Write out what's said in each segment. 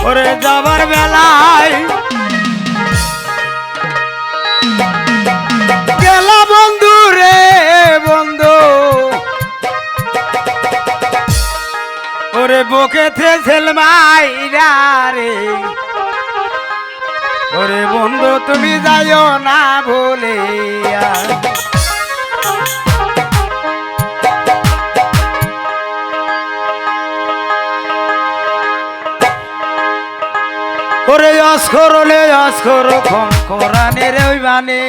ওরে যাবার বেলায় গেলা বন্ধু রে বন্ধু, ওরে বুকেতে ছেলমাইরা রে, ওরে বন্ধু তুমি যাইও না ভুলিয়া। ওরে অস্কর লে অস্কর কোরআনের ওই বাণী,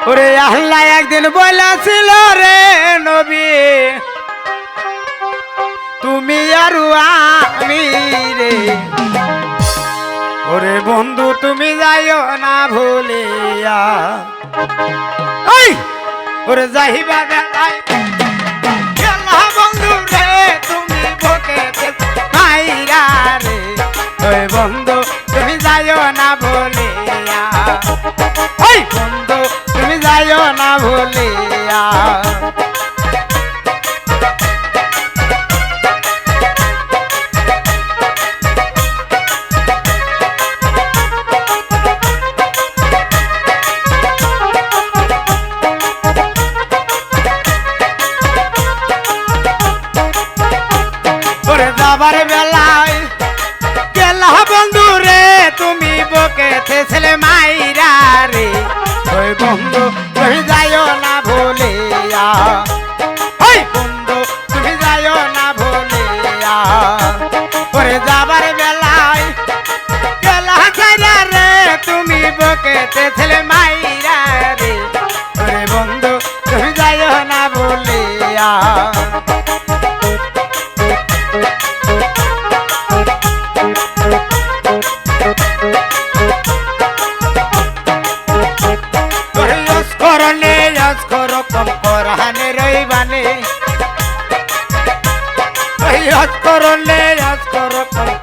ওরে আল্লাহ একদিন বলেছিল রে নবী তুমি আর আমি রে, ওরে বন্ধু তুমি যাইও না ভুলিয়া। ওরে যাইবা বেলায় গেলা বন্ধু রে তুমি বুকেতে মাইরা রে, ওই বন্ধু তুমি যাইও না ভুলিয়া। ওই বন্ধু তুমি যাইও না ভুলিয়া। যাবার বেলায় গেলা বন্ধু রে তুমি বুকেতে ছেলে মাইরা রে, ওই বন্ধু তুমি যাইও না ভুলিয়া। ওই বন্ধু তুমি যাইও না ভুলিয়া। ওরে যাবার বেলায় গেলা ছাইরা রে তুমি বুকেতে ছেলে মাইরা রে, ওরে বন্ধু তুমি যাইও না ভুলিয়া। করলে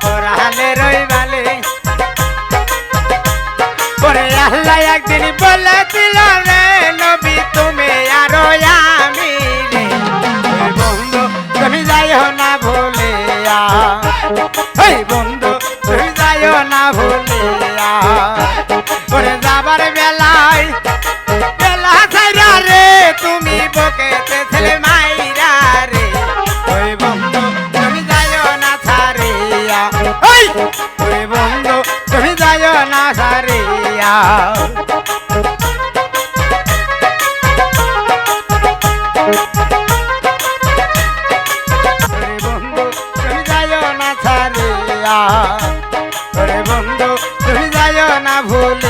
কোরআনে রইবালে, ওরে আল্লাহ একদিন বলেছিল রে নবী তুমি আর আমি রে, ওই বন্ধু তুমি যাইও না ভুলিয়া। ওই বন্ধু তুমি যাইও না ভুলিয়া। ওরে যাবার বেলায় গেলা ছাইরা রে তুমি বুকেতে ছেলে মাইরা রে, ওই বন্ধু তুমি যাইও না ছাড়িয়া। ওই বন্ধু তুমি যাইও না ছাড়িয়া। বন্ধু তুমি যাইও না ছাড়িয়া, বন্ধু তুমি যাইও না ভুল